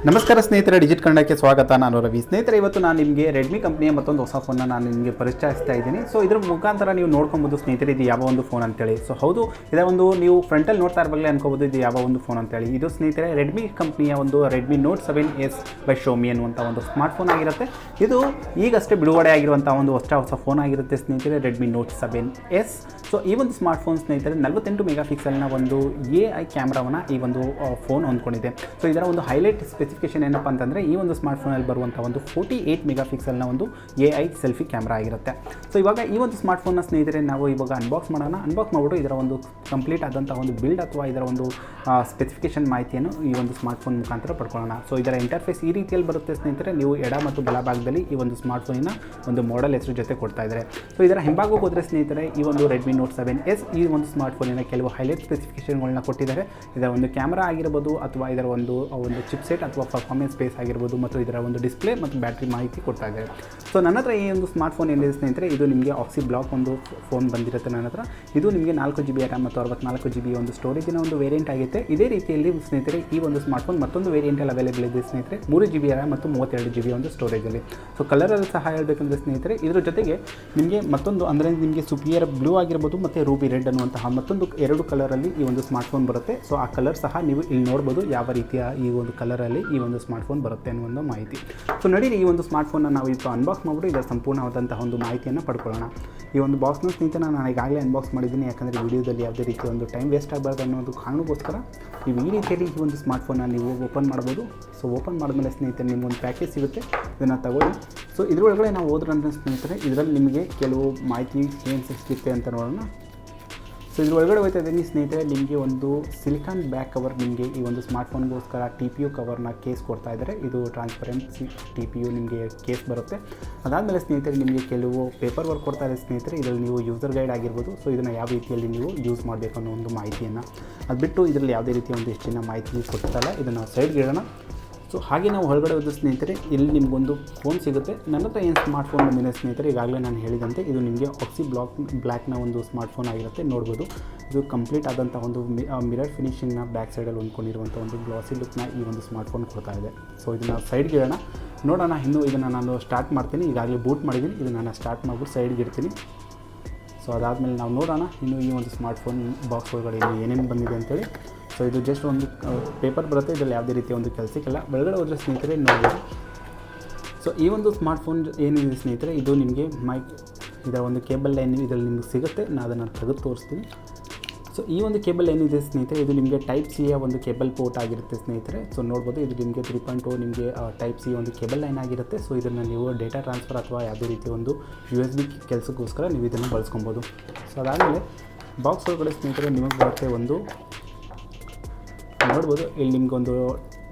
ನಮಸ್ಕಾರ ಸ್ನೇಹಿತರೆ, ಡಿಜಿಟ್ ಕನ್ನಡಕ್ಕೆ ಸ್ವಾಗತ. ನಾನು ರವಿ. ಸ್ನೇಹಿತರೆ, ಇವತ್ತು ನಾನು ನಿಮಗೆ ರೆಡ್ಮಿ ಕಂಪ್ನಿಯ ಮತ್ತೊಂದು ಹೊಸ ಫೋನ್ನ ನಾನು ನಿಮಗೆ ಪರಿಚಯಿಸ್ತಾ ಇದ್ದೀನಿ. ಸೊ ಇದ್ರ ಮುಖಾಂತರ ನೀವು ನೋಡ್ಕೊಬೋದು ಸ್ನೇಹಿತರೆ, ಇದು ಯಾವ ಒಂದು ಫೋನ್ ಅಂತೇಳಿ. ಸೊ ಹೌದು, ಇದರ ಒಂದು ನೀವು ಫ್ರಂಟಲ್ಲಿ ನೋಡ್ತಾ ಇರಬಾಗಲೇ ಅನ್ಕೋಬೋದು ಇದು ಯಾವ ಒಂದು ಫೋನ್ ಅಂತೇಳಿ. ಇದು ಸ್ನೇಹಿತರೆ ರೆಡ್ಮಿ ಕಂಪ್ನಿಯ ಒಂದು Redmi note 7S by show me ಅನ್ನುವಂಥ ಒಂದು ಸ್ಮಾರ್ಟ್ ಫೋನ್ ಆಗಿರುತ್ತೆ. ಇದು ಈಗಷ್ಟೇ ಬಿಡುಗಡೆ ಆಗಿರುವಂಥ ಒಂದು ಹೊಸ ಫೋನ್ ಆಗಿರುತ್ತೆ ಸ್ನೇಹಿತರೆ, ರೆಡ್ಮಿ ನೋಟ್ 7S. ಸೊ ಈ ಒಂದು ಸ್ಮಾರ್ಟ್ ಫೋನ್ ಸ್ನೇಹಿತರೆ 48 ಮೆಗಾ ಪಿಕ್ಸೆಲ್ನ ಒಂದು AI ಕ್ಯಾಮ್ರಾವನ್ನು ಈ ಒಂದು ಫೋನ್ ಹೊಂದ್ಕೊಂಡಿದೆ. ಸೊ ಇದರ ಒಂದು ಹೈಲೈಟ್ ಸ್ಪೆಸಿಫಿಕೇಶನ್ ಏನಪ್ಪ ಅಂತಂದರೆ, ಈ ಒಂದು ಸ್ಮಾರ್ಟ್ ಫೋನಲ್ಲಿ ಬರುವಂಥ ಒಂದು 48 ಮೆಗಾ ಪಿಕ್ಸೆಲ್ನ ಒಂದು AI ಸೆಲ್ಫಿ ಕ್ಯಾಮ್ರಾ ಆಗಿರುತ್ತೆ. ಸೊ ಇವಾಗ ಈ ಒಂದು ಸ್ಮಾರ್ಟ್ ಫೋನ್ನ ಸ್ನೇಹಿತರೆ ನಾವು ಇವಾಗ ಅನ್ಬಾಕ್ಸ್ ಮಾಡಿಬಿಟ್ಟು ಇದರ ಒಂದು ಕಂಪ್ಲೀಟ್ ಆದಂಥ ಒಂದು ಬಿಲ್ಡ್ ಅಥವಾ ಇದರ ಒಂದು ಸ್ಪೆಸಿಫಿಕೇಶನ್ ಮಾಹಿತಿಯನ್ನು ಈ ಒಂದು ಸ್ಮಾರ್ಟ್ ಫೋನ್ ಮುಖಾಂತರ ಪಡ್ಕೊಳ್ಳೋಣ. ಸೊ ಇದರ ಇಂಟರ್ಫೇಸ್ ಈ ರೀತಿಯಲ್ಲಿ ಬರುತ್ತೆ ಸ್ನೇಹಿತರೆ. ನೀವು ಎಡ ಮತ್ತು ಬಲಭಾಗದಲ್ಲಿ ಈ ಒಂದು ಸ್ಮಾರ್ಟ್ ಫೋನಿನ ಒಂದು ಮಾಡೆಲ್ ಹೆಸರು ಜೊತೆ ಕೊಡ್ತಾ ಇದ್ದಾರೆ. ಸೊ ಇದರ ಹಿಂಭಾಗಕ್ಕೆ ಹೋದರೆ ಸ್ನೇಹಿತರೆ, ಈ ಒಂದು ರೆಡ್ಮಿ ನೋಟ್ 7S ಈ ಒಂದು ಸ್ಮಾರ್ಟ್ ಫೋನಿನ ಕೆಲವು ಹೈಲೈಟ್ ಸ್ಪೆಸಿಫಿಕೇಷನ್ಗಳನ್ನ ಕೊಟ್ಟಿದ್ದಾರೆ. ಇದರ ಒಂದು ಕ್ಯಾಮ್ರಾ ಆಗಿರ್ಬೋದು ಅಥವಾ ಇದರ ಒಂದು ಚಿಪ್ಸೆಟ್ ಅಥವಾ ಪರ್ಫಾರ್ಮೆನ್ಸ್ ಬೇಸ್ ಆಗಿರ್ಬೋದು ಮತ್ತು ಇದರ ಒಂದು ಡಿಸ್ಪ್ಲೇ ಮತ್ತು ಬ್ಯಾಟ್ರಿ ಮಾಹಿತಿ ಕೊಡ್ತಾ ಇದ್ದಾರೆ. ಸೊ ನನ್ನ ಹತ್ರ ಈ ಒಂದು ಸ್ಮಾರ್ಟ್ ಫೋನ್ ಏನಿದೆ ಸ್ನೇಹಿತರೆ, ಇದು ನಿಮಗೆ ಆಕ್ಸಿ ಬ್ಲಾಕ್ ಒಂದು ಫೋನ್ ಬಂದಿರುತ್ತೆ ನನ್ನ ಹತ್ರ. ಇದು ನಿಮಗೆ 4GB RAM ಮತ್ತು 64GB ಒಂದು ಸ್ಟೋರೇಜಿನ ಒಂದು ವೇರಿಯಂಟ್ ಆಗುತ್ತೆ. ಇದೇ ರೀತಿಯಲ್ಲಿ ಸ್ನೇಹಿತರೆ ಈ ಒಂದು ಸ್ಮಾರ್ಟ್ ಫೋನ್ ಮತ್ತೊಂದು ವೇರಿಯಂಟಲ್ಲಿ ಅವೈಲೇಬಲ್ ಇದೆ ಸ್ನೇಹಿತರೆ, 3GB RAM ಮತ್ತು 32GB ಒಂದು ಸ್ಟೋರೇಜಲ್ಲಿ. ಸೊ ಕಲರಲ್ಲಿ ಸಹ ಹೇಳಬೇಕಂದ್ರೆ ಸ್ನೇಹಿತರೆ, ಇದ್ರ ಜೊತೆಗೆ ನಿಮಗೆ ಮತ್ತೊಂದು ಅಂದರೆ ನಿಮಗೆ ಸುಪಿಯರ್ ಬ್ಲೂ ಆಗಿರ್ಬೋದು ಮತ್ತು ರೂಬಿ ರೆಡ್ ಅನ್ನುವಂತಹ ಮತ್ತೊಂದು 2 ಕಲರಲ್ಲಿ ಈ ಒಂದು ಸ್ಮಾರ್ಟ್ ಫೋನ್ ಬರುತ್ತೆ. ಸೊ ಆ ಕಲರ್ ಸಹ ನೀವು ಇಲ್ಲಿ ನೋಡ್ಬೋದು ಯಾವ ರೀತಿಯ ಈ ಒಂದು ಕಲರಲ್ಲಿ ಈ ಒಂದು ಸ್ಮಾರ್ಟ್ ಫೋನ್ ಬರುತ್ತೆ ಅನ್ನೋ ಒಂದು ಮಾಹಿತಿ. ಸೊ ನಡೀರಿ ಈ ಒಂದು ಸ್ಮಾರ್ಟ್ ಫೋನ್ನ ನಾವು ಇವತ್ತು ಅನ್ಬಾಕ್ಸ್ ಮಾಡಿಬಿಟ್ಟು ಇದರ ಸಂಪೂರ್ಣವಾದಂತಹ ಒಂದು ಮಾಹಿತಿಯನ್ನು ಪಡ್ಕೊಳ್ಳೋಣ. ಈ ಒಂದು ಬಾಕ್ಸ್ನ ಸ್ನೇಹಿತರೆ ನಾನು ಈಗಾಗಲೇ ಅನ್ಬಾಕ್ಸ್ ಮಾಡಿದ್ದೀನಿ, ಯಾಕಂದರೆ ವಿಡಿಯೋದಲ್ಲಿ ಯಾವುದೇ ರೀತಿ ಒಂದು ಟೈಮ್ ವೇಸ್ಟ್ ಆಗಬಾರ್ದು ಅನ್ನೋದು ಕಾರಣಕ್ಕೋಸ್ಕರ ನೀವು ಈ ರೀತಿಯಲ್ಲಿ ಈ ಒಂದು ಸ್ಮಾರ್ಟ್ ಫೋನ್ನ ನೀವು ಓಪನ್ ಮಾಡ್ಬೋದು. ಸೊ ಓಪನ್ ಮಾಡಿದ್ಮೇಲೆ ಸ್ನೇಹಿತರೆ ನಿಮಗೊಂದು ಪ್ಯಾಕೇಜ್ ಸಿಗುತ್ತೆ, ಇದನ್ನು ತಗೊಳ್ಳಿ. ಸೊ ಇದರೊಳಗಡೆ ನಾವು ಹೋದ್ರಂದ್ರೆ ಸ್ನೇಹಿತರೆ, ಇದರಲ್ಲಿ ನಿಮಗೆ ಕೆಲವು ಮಾಹಿತಿ ಏನು ಸಿಗುತ್ತೆ ಅಂತ ನೋಡೋಣ. ಸೊ ಇದ್ರ ಒಳಗಡೆ ಹೋಗ್ತಾ ಇದ್ದೀನಿ ಸ್ನೇಹಿತರೆ, ನಿಮಗೆ ಒಂದು ಸಿಲಿಕಾನ್ ಬ್ಯಾಕ್ ಕವರ್ ನಿಮಗೆ ಈ ಒಂದು ಸ್ಮಾರ್ಟ್ ಫೋನ್ಗೋಸ್ಕರ TPU ಕವರ್ನ ಕೇಸ್ ಕೊಡ್ತಾ ಇದ್ದಾರೆ. ಇದು ಟ್ರಾನ್ಸ್ಪರೆನ್ಸಿ TPU ನಿಮಗೆ ಕೇಸ್ ಬರುತ್ತೆ. ಅದಾದಮೇಲೆ ಸ್ನೇಹಿತರೆ ನಿಮಗೆ ಕೆಲವು ಪೇಪರ್ ವರ್ಕ್ ಕೊಡ್ತಾ ಇದೆ ಸ್ನೇಹಿತರೆ. ಇದರಲ್ಲಿ ನೀವು ಯೂಸರ್ ಗೈಡ್ ಆಗಿರ್ಬೋದು, ಸೊ ಇದನ್ನು ಯಾವ ರೀತಿಯಲ್ಲಿ ನೀವು ಯೂಸ್ ಮಾಡಬೇಕು ಅನ್ನೋ ಒಂದು ಮಾಹಿತಿಯನ್ನು, ಅದು ಬಿಟ್ಟು ಇದರಲ್ಲಿ ಯಾವುದೇ ರೀತಿಯ ಒಂದು ಹೆಚ್ಚಿನ ಮಾಹಿತಿ ಕೊಡ್ತಲ್ಲ, ಇದನ್ನು ಸೈಡ್ಗೆ ಇಡೋಣ. ಸೊ ಹಾಗೆ ನಾವು ಹೊರಗಡೆ ಹೋದ ಸ್ನೇಹಿತರೆ, ಇಲ್ಲಿ ನಿಮಗೊಂದು ಫೋನ್ ಸಿಗುತ್ತೆ. ನನ್ನ ಹತ್ರ ಏನು ಸ್ಮಾರ್ಟ್ ಫೋನ್ ಬಂದಿದೆ ಸ್ನೇಹಿತರೆ, ಈಗಾಗಲೇ ನಾನು ಹೇಳಿದಂತೆ ಇದು ನಿಮಗೆ ಆಕ್ಸಿ ಬ್ಲ್ಯಾಕ್ನ ಒಂದು ಸ್ಮಾರ್ಟ್ ಫೋನ್ ಆಗಿರುತ್ತೆ. ನೋಡ್ಬೋದು, ಇದು ಕಂಪ್ಲೀಟ್ ಆದಂಥ ಒಂದು ಮಿರರ್ ಫಿನಿಶಿಂಗ್ನ ಬ್ಯಾಕ್ ಸೈಡಲ್ಲಿ ಹೊಂದ್ಕೊಂಡಿರುವಂಥ ಒಂದು ಗ್ಲಾಸಿ ಲುಕ್ನ ಈ ಒಂದು ಸ್ಮಾರ್ಟ್ ಫೋನ್ ಕೊಡ್ತಾ ಇದೆ. ಸೊ ಇದನ್ನು ಸೈಡ್ಗೆ ಇಡೋಣ, ನೋಡೋಣ. ಇನ್ನೂ ಇದನ್ನು ನಾನು ಸ್ಟಾರ್ಟ್ ಮಾಡ್ತೀನಿ. ಈಗಾಗಲೇ ಬೂಟ್ ಮಾಡಿದ್ದೀನಿ, ಇದನ್ನು ನಾನು ಸ್ಟಾರ್ಟ್ ಮಾಡಿಬಿಟ್ಟು ಸೈಡ್ಗೆ ಇಡ್ತೀನಿ. ಸೊ ಅದಾದಮೇಲೆ ನಾವು ನೋಡೋಣ ಇನ್ನು ಈ ಒಂದು ಸ್ಮಾರ್ಟ್ ಫೋನ್ ಬಾಕ್ಸ್ ಒಳಗಡೆ ಏನೇನು ಬಂದಿದೆ ಅಂತೇಳಿ. ಸೊ ಇದು ಜಸ್ಟ್ ಒಂದು ಪೇಪರ್ ಬರುತ್ತೆ, ಇದರಲ್ಲಿ ಯಾವುದೇ ರೀತಿಯ ಒಂದು ಕೆಲಸಕ್ಕಿಲ್ಲ. ಒಳಗಡೆ ಹೋದರೆ ಸ್ನೇಹಿತರೆ ನೋಡ್ಬೋದು. ಸೊ ಈ ಒಂದು ಸ್ಮಾರ್ಟ್ ಫೋನ್ ಏನಿದೆ ಸ್ನೇಹಿತರೆ, ಇದು ನಿಮಗೆ ಇದರ ಒಂದು ಕೇಬಲ್ ಲೈನ್ ಇದರಲ್ಲಿ ನಿಮಗೆ ಸಿಗುತ್ತೆ. ನಾನು ಅದನ್ನು ತೆಗೆದು ತೋರಿಸ್ತೀನಿ. ಸೊ ಈ ಒಂದು ಕೇಬಲ್ ಏನಿದೆ ಸ್ನೇಹಿತರೆ, ಇದು ನಿಮಗೆ ಟೈಪ್ ಸಿಯ ಒಂದು ಕೇಬಲ್ ಪೋರ್ಟ್ ಆಗಿರುತ್ತೆ ಸ್ನೇಹಿತರೆ. ಸೊ ನೋಡ್ಬೋದು, ಇದು ನಿಮಗೆ 3.0 ನಿಮಗೆ ಟೈಪ್ ಸಿ ಒಂದು ಕೇಬಲ್ ಲೈನ್ ಆಗಿರುತ್ತೆ. ಸೊ ಇದನ್ನು ನೀವು ಡೇಟಾ ಟ್ರಾನ್ಸ್ಫರ್ ಅಥವಾ ಯಾವುದೇ ರೀತಿಯ ಒಂದು USB ಕೆಲಸಕ್ಕೋಸ್ಕರ ನೀವು ಇದನ್ನು ಬಳಸ್ಕೊಬೋದು. ಸೊ ಅದಾದಮೇಲೆ ಬಾಕ್ಸ್ ಒಳಗಡೆ ಸ್ನೇಹಿತರೆ ನಿಮಗೆ ಬರುತ್ತೆ ಒಂದು, ನೋಡ್ಬೋದು ಇಲ್ಲಿ ನಿಮಗೊಂದು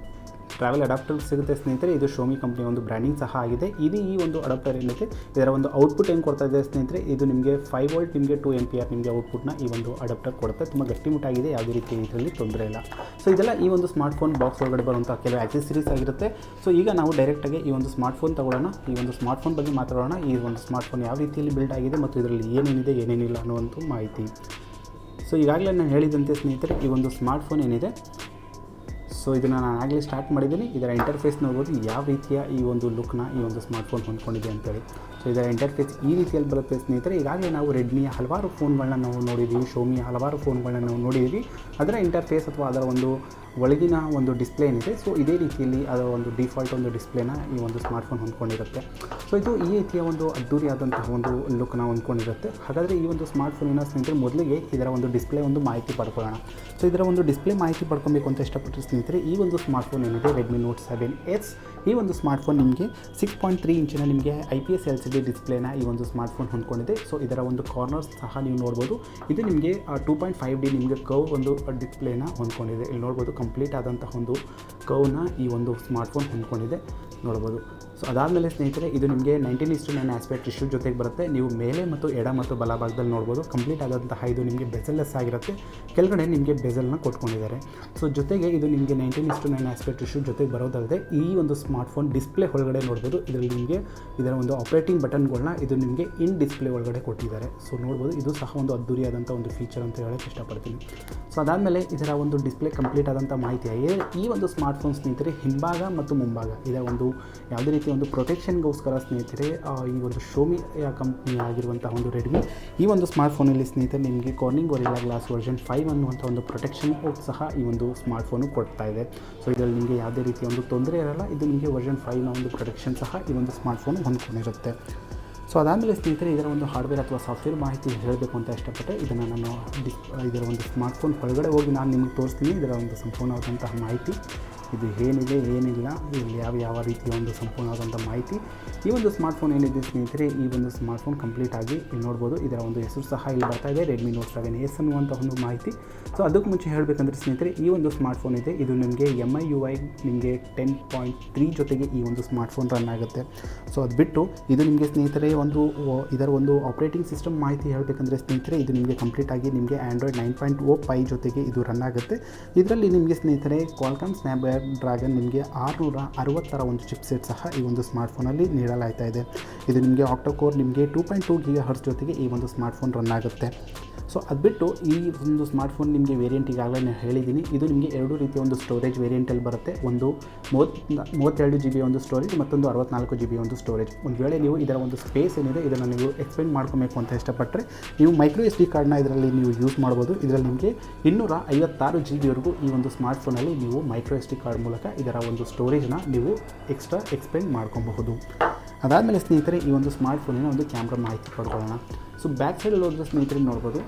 ಟ್ರಾವೆಲ್ ಅಡಾಪ್ಟರ್ ಸಿಗುತ್ತೆ ಸ್ನೇಹಿತರೆ. ಇದು ಶೋಮಿ ಕಂಪ್ನಿಯ ಒಂದು ಬ್ರ್ಯಾಂಡಿಂಗ್ ಸಹ ಆಗಿದೆ. ಇದು ಈ ಒಂದು ಅಡಾಪ್ಟರ್ ಏನಿದೆ, ಇದರ ಒಂದು ಔಟ್ಪುಟ್ ಏನು ಕೊಡ್ತಾ ಇದೆ ಸ್ನೇಹಿತರೆ, ಇದು ನಿಮಗೆ 5 ವೋಲ್ಟ್ ನಿಮಗೆ 2 AmpA ನಿಮಗೆ ಔಟ್ಪುಟ್ನ ಈ ಒಂದು ಅಡಾಪ್ಟರ್ ಕೊಡುತ್ತೆ. ತುಂಬ ಗಟ್ಟಿಮುಟ್ಟಾಗಿದೆ, ಯಾವುದೇ ರೀತಿ ಇದರಲ್ಲಿ ತೊಂದರೆ ಇಲ್ಲ. ಸೊ ಇದೆಲ್ಲ ಈ ಒಂದು ಸ್ಮಾರ್ಟ್ ಫೋನ್ ಬಾಕ್ಸ್ ಒಳಗಡೆ ಬರುವಂಥ ಕೆಲವು ಆಕ್ಸೆಸರೀಸ್ ಆಗಿರುತ್ತೆ. ಸೊ ಈಗ ನಾವು ಡೈರೆಕ್ಟಾಗಿ ಈ ಒಂದು ಸ್ಮಾರ್ಟ್ ಫೋನ್ ತಗೊಳ್ಳೋಣ, ಈ ಒಂದು ಸ್ಮಾರ್ಟ್ ಫೋನ್ ಬಗ್ಗೆ ಮಾತಾಡೋಣ. ಈ ಒಂದು ಸ್ಮಾರ್ಟ್ ಫೋನ್ ಯಾವ ರೀತಿಯಲ್ಲಿ ಬಿಲ್ಡ್ ಆಗಿದೆ ಮತ್ತು ಇದರಲ್ಲಿ ಏನೇನಿದೆ ಏನೇನಿಲ್ಲ ಅನ್ನುವಂಥ ಮಾಹಿತಿ. ಸೊ ಈಗಾಗಲೇ ನಾನು ಹೇಳಿದಂತೆ ಸ್ನೇಹಿತರೆ, ಈ ಒಂದು ಸ್ಮಾರ್ಟ್ ಫೋನ್ ಏನಿದೆ, ಸೊ ಇದನ್ನು ನಾನು ಆಗಲೇ ಸ್ಟಾರ್ಟ್ ಮಾಡಿದ್ದೀನಿ. ಇದರ ಇಂಟರ್ಫೇಸ್ ನೋಡ್ಬೋದು ಯಾವ ರೀತಿಯ ಈ ಒಂದು ಲುಕ್ನ ಈ ಒಂದು ಸ್ಮಾರ್ಟ್ ಫೋನ್ ಹೊಂದ್ಕೊಂಡಿದೆ ಅಂತೇಳಿ. ಸೊ ಇದರ ಇಂಟರ್ಫೇಸ್ ಈ ರೀತಿಯಲ್ಲಿ ಬರುತ್ತೆ ಸ್ನೇಹಿತರೆ. ಈಗಾಗಲೇ ನಾವು ರೆಡ್ಮಿಯ ಹಲವಾರು ಫೋನ್ಗಳನ್ನ ನಾವು ನೋಡಿದ್ದೀವಿ, ಶೋಮಿಯ ಹಲವಾರು ಫೋನ್ಗಳನ್ನ ನಾವು ನೋಡಿದ್ದೀವಿ. ಅದರ ಇಂಟರ್ಫೇಸ್ ಅಥವಾ ಅದರ ಒಂದು ಒಳಗಿನ ಒಂದು ಡಿಸ್ಪ್ಲೇ ಏನಿದೆ, ಸೊ ಇದೇ ರೀತಿಯಲ್ಲಿ ಅದರ ಒಂದು ಡಿಫಾಲ್ಟ್ ಒಂದು ಡಿಸ್ಪ್ಲೇನ ಈ ಒಂದು ಸ್ಮಾರ್ಟ್ ಫೋನ್ ಹೊಂದ್ಕೊಂಡಿರುತ್ತೆ. ಸೊ ಇದು ಈ ರೀತಿಯ ಒಂದು ಅದ್ದೂರಿಯಾದಂತಹ ಒಂದು ಲುಕ್ನ ಹೊಂದ್ಕೊಂಡಿರುತ್ತೆ. ಹಾಗಾದರೆ ಈ ಒಂದು ಸ್ಮಾರ್ಟ್ ಫೋನಿನ ಸ್ನೇಹಿತರೆ ಮೊದಲಿಗೆ ಇದರ ಒಂದು ಡಿಸ್ಪ್ಲೇ ಒಂದು ಮಾಹಿತಿ ಪಡ್ಕೊಳ್ಳೋಣ. ಸೊ ಇದರ ಒಂದು ಡಿಸ್ಪ್ಲೇ ಮಾಹಿತಿ ಪಡ್ಕೊಬೇಕು ಅಂತ ಇಷ್ಟಪಟ್ಟರೆ ಸ್ನೇಹಿತರೆ, ಈ ಒಂದು ಸ್ಮಾರ್ಟ್ ಫೋನ್ ಏನಿದೆ ರೆಡ್ಮಿ ನೋಟ್ 7S, ಈ ಒಂದು ಸ್ಮಾರ್ಟ್ ಫೋನ್ ನಿಮಗೆ 6.3 ಇಂಚಿನ ನಿಮಗೆ IPS LCD ಡಿಸ್ಪ್ಲೇನ ಈ ಒಂದು ಸ್ಮಾರ್ಟ್ ಫೋನ್ ಹೊಂದ್ಕೊಂಡಿದೆ. ಸೊ ಇದರ ಒಂದು ಕಾರ್ನರ್ಸ್ ಸಹ ನೀವು ನೋಡ್ಬೋದು. ಇದು ನಿಮಗೆ 2.5D ನಿಮಗೆ ಕರ್ವ್ ಒಂದು ಡಿಸ್ಪ್ಲೇನ ಹೊಂದ್ಕೊಂಡಿದೆ. ಇಲ್ಲಿ ನೋಡ್ಬೋದು, ಕಂಪ್ಲೀಟ್ ಆದಂತಹ ಒಂದು ಕರ್ವ್ನ ಈ ಒಂದು ಸ್ಮಾರ್ಟ್ ಫೋನ್ ಹೊಂದ್ಕೊಂಡಿದೆ, ನೋಡ್ಬೋದು. ಸೊ ಅದಾದಮೇಲೆ ಸ್ನೇಹಿತರೆ, ಇದು ನಿಮಗೆ 19:9 ಆಸ್ಪೆಕ್ಟ್ ರೇಷಿಯೋ ಜೊತೆಗೆ ಬರುತ್ತೆ. ನೀವು ಮೇಲೆ ಮತ್ತು ಎಡ ಮತ್ತು ಬಲಭಾಗದಲ್ಲಿ ನೋಡ್ಬೋದು. ಕಂಪ್ಲೀಟ್ ಆದಂತಹ ಇದು ನಿಮಗೆ ಬೆಸಲ್ಲೆಸ್ ಆಗಿರುತ್ತೆ, ಕೆಳಗಡೆ ನಿಮಗೆ ಬೆಸಲ್ನ ಕೊಟ್ಕೊಂಡಿದ್ದಾರೆ. ಸೊ ಜೊತೆಗೆ ಇದು ನಿಮಗೆ 19:9 ಆಸ್ಪೆಕ್ಟ್ ರೇಷಿಯೋ ಜೊತೆಗೆ ಬರೋದಲ್ಲದೆ ಈ ಒಂದು ಸ್ಮಾರ್ಟ್ಫೋನ್ ಡಿಸ್ಪ್ಲೇ ಒಳಗಡೆ ನೋಡ್ಬೋದು ಇದರಲ್ಲಿ ನಿಮಗೆ ಇದರ ಒಂದು ಆಪ್ರೇಟಿಂಗ್ ಬಟನ್ಗಳನ್ನ ಇದು ನಿಮಗೆ ಇನ್ ಡಿಸ್ಪ್ಲೇ ಒಳಗಡೆ ಕೊಟ್ಟಿದ್ದಾರೆ. ಸೊ ನೋಡ್ಬೋದು ಇದು ಸಹ ಒಂದು ಅದ್ದೂರಿಯಾದಂಥ ಒಂದು ಫೀಚರ್ ಅಂತ ಹೇಳೋಕ್ಕೆ ಇಷ್ಟಪಡ್ತೀನಿ. ಸೊ ಅದಾದಮೇಲೆ ಇದರ ಒಂದು ಡಿಸ್ಪ್ಲೇ ಕಂಪ್ಲೀಟ್ ಆದಂಥ ಮಾಹಿತಿ ಈ ಒಂದು ಸ್ಮಾರ್ಟ್ಫೋನ್ ಸ್ನೇಹಿತರೆ ಹಿಂಭಾಗ ಮತ್ತು ಮುಂಭಾಗ ಇದರ ಒಂದು ಯಾವುದೇ ರೀತಿಯ ಒಂದು ಪ್ರೊಟೆಕ್ಷನ್ಗೋಸ್ಕರ ಸ್ನೇಹಿತರೆ ಈ ಒಂದು ಶೋಮಿ ಕಂಪ್ನಿ ಆಗಿರುವಂತಹ ಒಂದು ರೆಡ್ಮಿ ಈ ಒಂದು ಸ್ಮಾರ್ಟ್ಫೋನಲ್ಲಿ ಸ್ನೇಹಿತರೆ ನಿಮಗೆ ಕಾರ್ನಿಂಗ್ ಗೊರಿಲ್ಲಾ ಗ್ಲಾಸ್ ವರ್ಷನ್ 5 ಅನ್ನುವಂಥ ಒಂದು ಪ್ರೊಟೆಕ್ಷನ್ ಸಹ ಈ ಒಂದು ಸ್ಮಾರ್ಟ್ಫೋನು ಕೊಡ್ತಾ ಇದೆ. ಸೊ ಇದರಲ್ಲಿ ನಿಮಗೆ ಯಾವುದೇ ರೀತಿಯ ಒಂದು ತೊಂದರೆ ಇರಲ್ಲ. ಇದು ನಿಮಗೆ ವರ್ಷನ್ 5ನ ಒಂದು ಪ್ರೊಟೆಕ್ಷನ್ ಸಹ ಈ ಒಂದು ಸ್ಮಾರ್ಟ್ಫೋನ್ ಹೊಂದ್ಕೊಂಡಿರುತ್ತೆ. ಸೊ ಅದಾದಮೇಲೆ ಸ್ನೇಹಿತರೆ ಇದರ ಒಂದು ಹಾರ್ಡ್ವೇರ್ ಅಥವಾ ಸಾಫ್ಟ್ವೇರ್ ಮಾಹಿತಿ ಹೇಳಬೇಕು ಅಂತ ಇಷ್ಟಪಟ್ಟೆ ಇದನ್ನು ನಾನು ಇದರ ಒಂದು ಸ್ಮಾರ್ಟ್ಫೋನ್ ಒಳಗಡೆ ಹೋಗಿ ನಾನು ನಿಮಗೆ ತೋರಿಸ್ತೀನಿ. ಇದರ ಒಂದು ಸಂಪೂರ್ಣವಾದಂತಹ ಮಾಹಿತಿ ಇದು ಏನಿದೆ ಏನಿಲ್ಲ ಇಲ್ಲಿ ಯಾವ ರೀತಿಯ ಒಂದು ಸಂಪೂರ್ಣವಾದಂಥ ಮಾಹಿತಿ ಈ ಒಂದು ಸ್ಮಾರ್ಟ್ಫೋನ್ ಏನಿದೆ ಸ್ನೇಹಿತರೆ ಈ ಒಂದು ಸ್ಮಾರ್ಟ್ಫೋನ್ ಕಂಪ್ಲೀಟ್ ಆಗಿ ಇಲ್ಲಿ ನೋಡ್ಬೋದು. ಇದರ ಒಂದು ಹೆಸರು ಸಹ ಇಲ್ಲಿ ಬರ್ತಾ ಇದೆ Redmi Note 7S ಅನ್ನುವಂಥ ಒಂದು ಮಾಹಿತಿ. ಸೊ ಅದಕ್ಕೂ ಮುಂಚೆ ಹೇಳಬೇಕಂದ್ರೆ ಸ್ನೇಹಿತರೆ ಈ ಒಂದು ಸ್ಮಾರ್ಟ್ಫೋನ್ ಇದೆ ಇದು ನಿಮಗೆ MIUI ನಿಮಗೆ 10.3 ಜೊತೆಗೆ ಈ ಒಂದು ಸ್ಮಾರ್ಟ್ಫೋನ್ ರನ್ ಆಗುತ್ತೆ. ಸೊ ಅದು ಬಿಟ್ಟು ಇದು ನಿಮಗೆ ಸ್ನೇಹಿತರೆ ಇದರ ಒಂದು ಆಪ್ರೇಟಿಂಗ್ ಸಿಸ್ಟಮ್ ಮಾಹಿತಿ ಹೇಳಬೇಕಂದ್ರೆ ಸ್ನೇಹಿತರೆ ಇದು ನಿಮಗೆ ಕಂಪ್ಲೀಟ್ ಆಗಿ ನಿಮಗೆ ಆಂಡ್ರಾಯ್ಡ್ 9.0 Pie ಜೊತೆಗೆ ಇದು ರನ್ ಆಗುತ್ತೆ. ಇದರಲ್ಲಿ ನಿಮಗೆ ಸ್ನೇಹಿತರೆ Qualcomm Snapdragon ನಿಮಗೆ 660 ಒಂದು ಚಿಪ್ಸೆಟ್ ಸಹ ಈ ಒಂದು ಸ್ಮಾರ್ಟ್ಫೋನಲ್ಲಿ ನೀಡಲಾಗ್ತಾ ಇದೆ. ಇದು ನಿಮಗೆ Octa ಕೋರ್ ನಿಮಗೆ 2.2 GHz ಜೊತೆಗೆ ಈ ಒಂದು ಸ್ಮಾರ್ಟ್ಫೋನ್ ರನ್ ಆಗುತ್ತೆ. ಸೊ ಅದು ಬಿಟ್ಟು ಈ ಒಂದು ಸ್ಮಾರ್ಟ್ಫೋನ್ ನಿಮಗೆ ವೇರಿಯಂಟ್ ಈಗಾಗಲೇ ನಾನು ಹೇಳಿದ್ದೀನಿ. ಇದು ನಿಮಗೆ ಎರಡು ರೀತಿಯ ಒಂದು ಸ್ಟೋರೇಜ್ ವೇರಿಯಂಟಲ್ಲಿ ಬರುತ್ತೆ. ಒಂದು 32 GB ಒಂದು ಸ್ಟೋರೇಜ್ ಮತ್ತೊಂದು 64 GB ಒಂದು ಸ್ಟೋರೇಜ್. ಒಂದು ವೇಳೆ ನೀವು ಇದರ ಒಂದು ಸ್ಪೇಸ್ ಏನಿದೆ ಇದನ್ನು ನೀವು ಎಕ್ಸ್ಪೆಂಡ್ ಮಾಡ್ಕೊಬೇಕು ಅಂತ ಇಷ್ಟಪಟ್ಟರೆ ನೀವು ಮೈಕ್ರೋ SD ಕಾರ್ಡ್ನ ಇದರಲ್ಲಿ ನೀವು ಯೂಸ್ ಮಾಡ್ಬೋದು. ಇದರಲ್ಲಿ ನಿಮಗೆ 256 GB ಈ ಒಂದು ಸ್ಮಾರ್ಟ್ಫೋನಲ್ಲಿ ನೀವು ಮೈಕ್ರೋ SD ಕಾರ್ಡ್ ಮೂಲಕ ಇದರ ಒಂದು ಸ್ಟೋರೇಜ್ನ ನೀವು ಎಕ್ಸ್ಟ್ರಾ ಎಕ್ಸ್ಪೆಂಡ್ ಮಾಡ್ಕೊಬಹುದು. ಅದಾದಮೇಲೆ ಸ್ನೇಹಿತರೆ ಈ ಒಂದು ಸ್ಮಾರ್ಟ್ಫೋನಿನ ಒಂದು ಕ್ಯಾಮ್ರಾ ಮಾಹಿತಿ ಪಡ್ಕೊಳ್ಳೋಣ. ಸೊ ಬ್ಯಾಕ್ ಸೈಡಲ್ಲಿ ಹೋದರೆ ಸ್ನೇಹಿತರೆ ನೋಡ್ಬೋದು.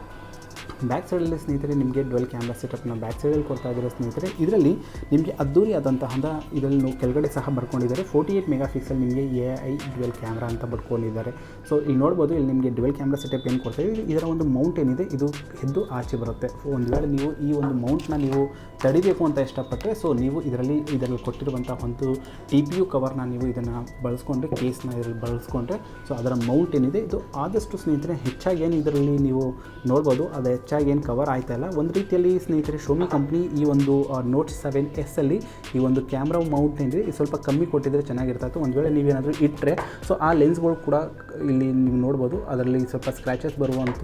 ಬ್ಯಾಕ್ ಸೈಡಲ್ಲಿ ಸ್ನೇಹಿತರೆ ನಿಮಗೆ ಡ್ವೆಲ್ ಕ್ಯಾಮ್ರಾ ಸೆಟಪ್ನ ಬ್ಯಾಕ್ ಸೈಡಲ್ಲಿ ಕೊಡ್ತಾ ಇದ್ದಾರೆ ಸ್ನೇಹಿತರೆ. ಇದರಲ್ಲಿ ನಿಮಗೆ ಅದ್ದೂರಿ ಆದಂತಹ ಇದರಲ್ಲಿ ಕೆಳಗಡೆ ಸಹ ಬರ್ಕೊಂಡಿದ್ದಾರೆ 48 MP ನಿಮಗೆ AI ಡ್ವೆಲ್ ಕ್ಯಾಮ್ರಾ ಅಂತ ಬರ್ಕೊಂಡಿದ್ದಾರೆ. ಸೊ ಈಗ ನೋಡ್ಬೋದು ಇಲ್ಲಿ ನಿಮಗೆ ಡ್ವೆಲ್ ಕ್ಯಾಮ್ರಾ ಸೆಟಪ್ ಏನು ಕೊಡ್ತಾ ಇದೆ ಇದರ ಒಂದು ಮೌಂಟ್ ಏನಿದೆ ಇದು ಎದ್ದು ಆಚೆ ಬರುತ್ತೆ. ಒಂದು ವೇಳೆ ನೀವು ಈ ಒಂದು ಮೌಂಟ್ನ ನೀವು ತಡಿಬೇಕು ಅಂತ ಇಷ್ಟಪಟ್ಟರೆ ಸೊ ನೀವು ಇದರಲ್ಲಿ ಕೊಟ್ಟಿರುವಂಥ ಒಂದು TPU ಕವರ್ನ ನೀವು ಇದನ್ನು ಬಳಸ್ಕೊಂಡ್ರೆ ಕೇಸ್ನ ಇದರಲ್ಲಿ ಬಳಸ್ಕೊಂಡ್ರೆ ಸೊ ಅದರ ಮೌಂಟ್ ಏನಿದೆ ಇದು ಆದಷ್ಟು ಸ್ನೇಹಿತರೆ ಹೆಚ್ಚಾಗಿ ಏನು ಇದರಲ್ಲಿ ನೀವು ನೋಡ್ಬೋದು ಅದು ಹೆಚ್ಚಾಗಿ ಏನು ಕವರ್ ಆಯ್ತಾ ಇಲ್ಲ. ಒಂದು ರೀತಿಯಲ್ಲಿ ಸ್ನೇಹಿತರೆ ಶೋಮಿ ಕಂಪ್ನಿ ಈ ಒಂದು Note 7S ಅಲ್ಲಿ ಈ ಒಂದು ಕ್ಯಾಮ್ರಾ ಮೌಂಟ್ ಏನಿದೆ ಇದು ಸ್ವಲ್ಪ ಕಮ್ಮಿ ಕೊಟ್ಟಿದ್ರೆ ಚೆನ್ನಾಗಿರ್ತಾಯಿತ್ತು. ಒಂದು ವೇಳೆ ನೀವೇನಾದರೂ ಇಟ್ಟರೆ ಸೊ ಆ ಲೆನ್ಸ್ಗಳು ಕೂಡ ಇಲ್ಲಿ ನೀವು ನೋಡ್ಬೋದು ಅದರಲ್ಲಿ ಸ್ವಲ್ಪ ಸ್ಕ್ರ್ಯಾಚಸ್ ಬರುವಂಥ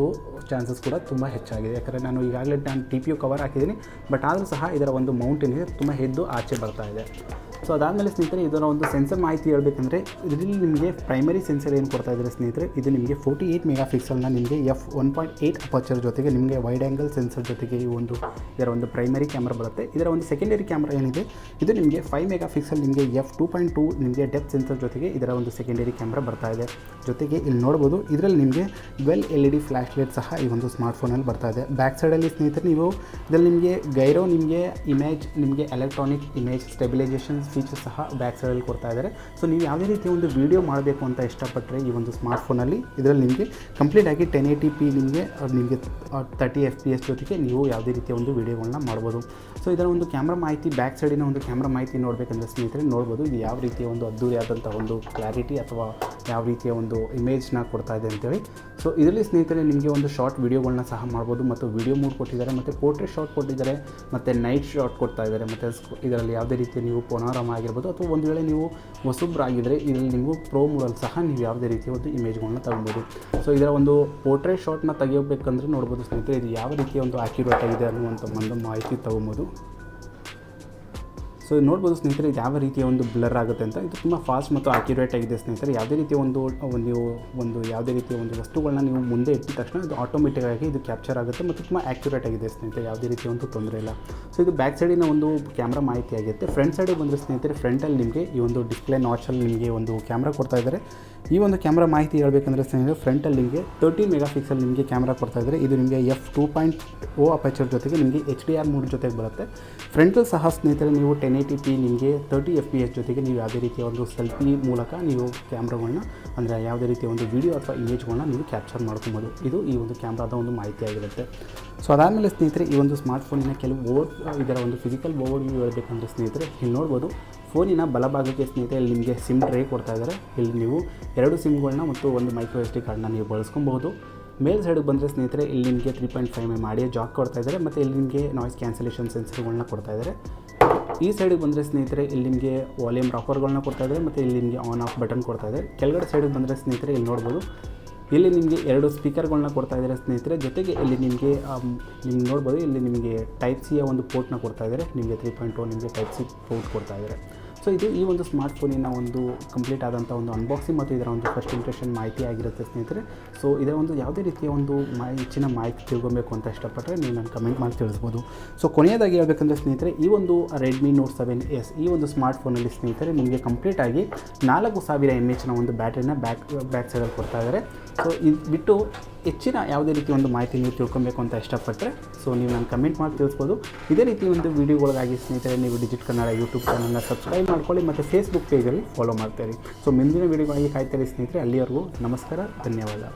ಚಾನ್ಸಸ್ ಕೂಡ ತುಂಬ ಹೆಚ್ಚಾಗಿದೆ. ಯಾಕಂದರೆ ನಾನು ಈಗಾಗಲೇ TPU ಕವರ್ ಹಾಕಿದ್ದೀನಿ ಬಟ್ ಆದರೂ ಸಹ ಇದರ ಒಂದು ಮೌಂಟ್ ಏನಿದೆ ತುಂಬ ಎದ್ದು ಆಚೆ ಬರ್ತಾ ಇದೆ. ಸೊ ಅದಾದಮೇಲೆ ಸ್ನೇಹಿತರೆ ಇದರ ಒಂದು ಸೆನ್ಸರ್ ಮಾಹಿತಿ ಹೇಳಬೇಕಂದ್ರೆ ಇದರಲ್ಲಿ ನಿಮಗೆ ಪ್ರೈಮರಿ ಸೆನ್ಸರ್ ಏನು ಕೊಡ್ತಾ ಇದ್ದಾರೆ ಸ್ನೇಹಿತರೆ ಇದು ನಿಮಗೆ 48 MP ನಿಮಗೆ f1.8 ಅಪರ್ಚರ್ ಜೊತೆಗೆ ನಿಮಗೆ ವೈಡ್ ಆ್ಯಂಗಲ್ ಸೆನ್ಸರ್ ಜೊತೆಗೆ ಇದರ ಒಂದು ಪ್ರೈಮರಿ ಕ್ಯಾಮ್ರಾ ಬರುತ್ತೆ. ಇದರ ಒಂದು ಸೆಕೆಂಡರಿ ಕ್ಯಾಮ್ರಾ ಏನಿದೆ ಇದು ನಿಮಗೆ 5 MP ನಿಮಗೆ f2.2 ನಿಮಗೆ ಡೆಪ್ತ್ ಸೆನ್ಸರ್ ಜೊತೆಗೆ ಇದರ ಒಂದು ಸೆಕೆಂಡರಿ ಕ್ಯಾಮ್ರಾ ಬರ್ತಾ ಇದೆ. ಜೊತೆಗೆ ಇಲ್ಲಿ ನೋಡ್ಬೋದು ಇದರಲ್ಲಿ ನಿಮಗೆ ಡ್ವೆಲ್ LED ಫ್ಲ್ಯಾಶ್ ಲೈಟ್ ಸಹ ಈ ಒಂದು ಸ್ಮಾರ್ಟ್ಫೋನಲ್ಲಿ ಬರ್ತಾ ಇದೆ. ಬ್ಯಾಕ್ ಸೈಡಲ್ಲಿ ಸ್ನೇಹಿತರೆ ನೀವು ಇದರಲ್ಲಿ ನಿಮಗೆ ಗೈರೋ ನಿಮಗೆ ಇಮೇಜ್ ನಿಮಗೆ ಎಲೆಕ್ಟ್ರಾನಿಕ್ ಇಮೇಜ್ ಸ್ಟೆಬಿಲೈಸೇಷನ್ ಫೀಚರ್ ಸಹ ಬ್ಯಾಕ್ ಸೈಡಲ್ಲಿ ಕೊಡ್ತಾ ಇದ್ದಾರೆ. ಸೊ ನೀವು ಯಾವುದೇ ರೀತಿಯ ಒಂದು ವೀಡಿಯೋ ಮಾಡಬೇಕು ಅಂತ ಇಷ್ಟಪಟ್ಟರೆ ಈ ಒಂದು ಸ್ಮಾರ್ಟ್ಫೋನಲ್ಲಿ ಇದರಲ್ಲಿ ನಿಮಗೆ ಕಂಪ್ಲೀಟ್ ಆಗಿ 1080p ನಿಮಗೆ 30 FPS ಜೊತೆಗೆ ನೀವು ಯಾವುದೇ ರೀತಿಯ ಒಂದು ವೀಡಿಯೋಗಳನ್ನ ಮಾಡ್ಬೋದು. ಸೊ ಇದರ ಒಂದು ಕ್ಯಾಮ್ರಾ ಮಾಹಿತಿ ಬ್ಯಾಕ್ ಸೈಡಿನ ಒಂದು ಕ್ಯಾಮ್ರಾ ಮಾಹಿತಿ ನೋಡಬೇಕಂದ್ರೆ ಸ್ನೇಹಿತರೆ ನೋಡ್ಬೋದು ಇದು ಯಾವ ರೀತಿಯ ಒಂದು ಅದ್ದೂರಿ ಆದಂಥ ಒಂದು ಕ್ಲಾರಿಟಿ ಅಥವಾ ಯಾವ ರೀತಿಯ ಒಂದು ಇಮೇಜ್ನ ಕೊಡ್ತಾ ಇದೆ ಅಂತೇಳಿ. ಸೊ ಇದರಲ್ಲಿ ಸ್ನೇಹಿತರೆ ನಿಮಗೆ ಒಂದು ಶಾರ್ಟ್ ವೀಡಿಯೋಗಳನ್ನ ಸಹ ಮಾಡ್ಬೋದು ಮತ್ತು ವೀಡಿಯೋ ಮೂಡ್ ಕೊಟ್ಟಿದ್ದಾರೆ ಮತ್ತು ಪೋರ್ಟ್ರೇಟ್ ಶಾಟ್ ಕೊಟ್ಟಿದ್ದಾರೆ ಮತ್ತು ನೈಟ್ ಶಾಟ್ ಕೊಡ್ತಾ ಇದ್ದಾರೆ ಮತ್ತು ಇದರಲ್ಲಿ ಯಾವುದೇ ರೀತಿಯ ನೀವು ಪೊನಾರಮ ಆಗಿರ್ಬೋದು ಅಥವಾ ಒಂದು ವೇಳೆ ನೀವು ಹೊಸಬ್ರಾಗಿದ್ದರೆ ಇದರಲ್ಲಿ ನೀವು ಪ್ರೋ ಮೋಡಲ್ಲಿ ಸಹ ನೀವು ಯಾವುದೇ ರೀತಿಯ ಒಂದು ಇಮೇಜ್ಗಳನ್ನ ತಗೊಬೋದು. ಸೊ ಇದರ ಒಂದು ಪೋರ್ಟ್ರೇಟ್ ಶಾಟ್ನ ತೆಗಿಬೇಕಂದ್ರೆ ನೋಡ್ಬೋದು ಸ್ನೇಹಿತರೆ ಇದು ಯಾವ ರೀತಿಯ ಒಂದು ಆಕ್ಯುರೇಟ್ ಆಗಿದೆ ಅನ್ನುವಂಥ ಒಂದು ಮಾಹಿತಿ ತಗೊಬೋದು. ಸೊ ನೋಡ್ಬೋದು ಸ್ನೇಹಿತರೆ ಇದು ಯಾವ ರೀತಿಯ ಒಂದು ಬ್ಲರ್ ಆಗುತ್ತೆ ಅಂತ ಇದು ತುಂಬ ಫಾಸ್ಟ್ ಮತ್ತು ಆಕ್ಯುರೇಟ್ ಆಗಿದೆ ಸ್ನೇಹಿತರೆ. ಯಾವುದೇ ರೀತಿಯ ನೀವು ಯಾವುದೇ ರೀತಿಯ ಒಂದು ವಸ್ತುಗಳನ್ನ ನೀವು ಮುಂದೆ ಇಟ್ಟಿದ ತಕ್ಷಣ ಇದು ಆಟೋಮೆಟಿಕ್ಕಾಗಿ ಇದು ಕ್ಯಾಪ್ಚರ್ ಆಗುತ್ತೆ ಮತ್ತು ತುಂಬ ಆಕ್ಯುರೇಟ್ ಆಗಿದೆ ಸ್ನೇಹಿತರೆ. ಯಾವುದೇ ರೀತಿಯ ಒಂದು ತೊಂದರೆ ಇಲ್ಲ. ಸೊ ಇದು ಬ್ಯಾಕ್ ಸೈಡಿನ ಒಂದು ಕ್ಯಾಮ್ರಾ ಮಾಹಿತಿ ಆಗುತ್ತೆ. ಫ್ರಂಟ್ ಸೈಡಿಗೆ ಬಂದರೆ ಸ್ನೇಹಿತರೆ ಫ್ರಂಟಲ್ಲಿ ನಿಮಗೆ ಈ ಒಂದು ಡಿಸ್ಪ್ಲೇ ನಾಚಲ್ಲಿ ನಿಮಗೆ ಒಂದು ಕ್ಯಾಮ್ರಾ ಕೊಡ್ತಾ ಇದ್ದಾರೆ. ಈ ಒಂದು ಕ್ಯಾಮ್ರಾ ಮಾಹಿತಿ ಹೇಳಬೇಕಂದ್ರೆ ಸ್ನೇಹಿತರೆ ಫ್ರಂಟಲ್ಲಿ ನಿಮಗೆ 13 MP ನಿಮಗೆ ಕ್ಯಾಮ್ರಾ ಕೊಡ್ತಾ ಇದ್ದಾರೆ. ಇದು ನಿಮಗೆ f2.0 ಅಪರ್ಚರ್ ಜೊತೆಗೆ ನಿಮಗೆ HDR ಮೋಡ್ ಜೊತೆಗೆ ಬರುತ್ತೆ. ಫ್ರಂಟಲ್ಲಿ ಸಹ ಸ್ನೇಹಿತರೆ ನೀವು 1080p ನಿಮಗೆ 30 FPS ಜೊತೆಗೆ ನೀವು ಯಾವುದೇ ರೀತಿಯ ಒಂದು ಸೆಲ್ಫಿ ಮೂಲಕ ನೀವು ಕ್ಯಾಮ್ರಾಗಳನ್ನ ಅಂದರೆ ಯಾವುದೇ ರೀತಿಯ ಒಂದು ವೀಡಿಯೋ ಅಥವಾ ಇಮೇಜ್ಗಳನ್ನ ನೀವು ಕ್ಯಾಪ್ಚರ್ ಮಾಡ್ಕೊಬೋದು. ಇದು ಈ ಒಂದು ಕ್ಯಾಮ್ರಾದ ಒಂದು ಮಾಹಿತಿ ಆಗಿರುತ್ತೆ. ಸೊ ಅದಾದಮೇಲೆ ಸ್ನೇಹಿತರೆ ಈ ಒಂದು ಸ್ಮಾರ್ಟ್ಫೋನಿನ ಕೆಲವು ಇದರ ಒಂದು ಫಿಸಿಕಲ್ ಓವರ್ವ್ಯೂ ಹೇಳಬೇಕಂದ್ರೆ ಸ್ನೇಹಿತರೆ ಇಲ್ಲಿ ನೋಡ್ಬೋದು ಫೋನಿನ ಬಲಭಾಗಕ್ಕೆ ಸ್ನೇಹಿತರೆ ಇಲ್ಲಿ ನಿಮಗೆ ಸಿಮ್ ಟ್ರೇ ಕೊಡ್ತಾ ಇದ್ದಾರೆ. ಇಲ್ಲಿ ನೀವು 2 ಸಿಮ್ಗಳನ್ನ ಮತ್ತು ಒಂದು ಮೈಕ್ರೋ SD ಕಾರ್ಡ್ನ ನೀವು ಬಳಸ್ಕೊಬಹುದು. ಮೇಲ್ ಸೈಡಿಗೆ ಬಂದರೆ ಸ್ನೇಹಿತರೆ ಇಲ್ಲಿ ನಿಮಗೆ 3.5 mm ಆಡಿಯೋ ಜಾಕ್ ಕೊಡ್ತಾ ಇದ್ದಾರೆ ಮತ್ತು ಇಲ್ಲಿ ನಿಮಗೆ ನಾಯ್ಸ್ ಕ್ಯಾನ್ಸಲೇಷನ್ ಸೆನ್ಸರ್ಗಳನ್ನ ಕೊಡ್ತಾ ಇದ್ದಾರೆ. ಈ ಸೈಡಿಗೆ ಬಂದರೆ ಸ್ನೇಹಿತರೆ ಇಲ್ಲಿ ನಿಮಗೆ ವಾಲ್ಯೂಮ್ ರಾಕರ್ಗಳನ್ನ ಕೊಡ್ತಾ ಇದ್ದಾರೆ ಮತ್ತು ಇಲ್ಲಿ ನಿಮಗೆ ಆನ್ ಆಫ್ ಬಟನ್ ಕೊಡ್ತಾ ಇದೆ. ಕೆಳಗಡೆ ಸೈಡಿಗೆ ಬಂದರೆ ಸ್ನೇಹಿತರೆ ಇಲ್ಲಿ ನೋಡ್ಬೋದು ಇಲ್ಲಿ ನಿಮಗೆ 2 ಸ್ಪೀಕರ್ಗಳನ್ನ ಕೊಡ್ತಾ ಇದ್ದಾರೆ ಸ್ನೇಹಿತರೆ. ಜೊತೆಗೆ ಇಲ್ಲಿ ನಿಮಗೆ ನೋಡ್ಬೋದು ಇಲ್ಲಿ ನಿಮಗೆ ಟೈಪ್ ಸಿಯ ಒಂದು ಪೋರ್ಟ್ನ ಕೊಡ್ತಾ ಇದ್ದಾರೆ. ನಿಮಗೆ 3.2 ನಿಮಗೆ ಟೈಪ್ ಸಿ ಪೋರ್ಟ್ ಕೊಡ್ತಾ ಇದ್ದಾರೆ. ಸೊ ಇದು ಈ ಒಂದು ಸ್ಮಾರ್ಟ್ಫೋನಿನ ಒಂದು ಕಂಪ್ಲೀಟ್ ಆದಂಥ ಒಂದು ಅನ್ಬಾಕ್ಸಿಂಗ್ ಮತ್ತು ಇದರ ಒಂದು ಫಸ್ಟ್ ಇಂಪ್ರೆಷನ್ ಮಾಹಿತಿ ಆಗಿರುತ್ತೆ ಸ್ನೇಹಿತರೆ. ಸೊ ಇದರ ಒಂದು ಯಾವುದೇ ರೀತಿಯ ಒಂದು ಹೆಚ್ಚಿನ ಮಾಹಿತಿ ತಿಳ್ಕೊಬೇಕು ಅಂತ ಇಷ್ಟಪಟ್ಟರೆ ನೀವು ನಾನು ಕಮೆಂಟ್ ಮಾಡಿ ತಿಳಿಸ್ಬೋದು. ಸೊ ಕೊನೆಯದಾಗಿ ಹೇಳ್ಬೇಕಂದ್ರೆ ಸ್ನೇಹಿತರೆ ಈ ಒಂದು ರೆಡ್ಮಿ ನೋಟ್ 7S ಈ ಒಂದು ಸ್ಮಾರ್ಟ್ಫೋನಲ್ಲಿ ಸ್ನೇಹಿತರೆ ನಿಮಗೆ ಕಂಪ್ಲೀಟಾಗಿ 4000 mAh ಒಂದು ಬ್ಯಾಟ್ರಿನ ಬ್ಯಾಕ್ ಸೈಡಲ್ಲಿ ಕೊಡ್ತಾ ಇದ್ದಾರೆ. ಸೊ ಇದು ಬಿಟ್ಟು ಹೆಚ್ಚಿನ ಯಾವುದೇ ರೀತಿ ಒಂದು ಮಾಹಿತಿ ನೀವು ತಿಳ್ಕೊಬೇಕು ಅಂತ ಇಷ್ಟಪಟ್ಟರೆ ಸೊ ನೀವು ನಾನು ಕಮೆಂಟ್ ಮಾಡಿ ತಿಳಿಸ್ಬೋದು. ಇದೇ ರೀತಿ ಒಂದು ವೀಡಿಯೋಗಳಿಗಾಗಿ ಸ್ನೇಹಿತರೆ ನೀವು ಡಿಜಿಟ್ ಕನ್ನಡ ಯೂಟ್ಯೂಬ್ ಚಾನಲ್ನ ಸಬ್ಸ್ಕ್ರೈಬ್ ಮಾಡ್ಕೊಳ್ಳಿ ಮತ್ತು ಫೇಸ್ಬುಕ್ ಪೇಜಲ್ಲಿ ಫಾಲೋ ಮಾಡ್ತೀರಿ. ಸೊ ಮುಂದಿನ ವೀಡಿಯೋಗಾಗಿ ಕಾಯ್ತಾರೆ ಸ್ನೇಹಿತರೆ. ಅಲ್ಲಿವರೆಗೂ ನಮಸ್ಕಾರ, ಧನ್ಯವಾದ.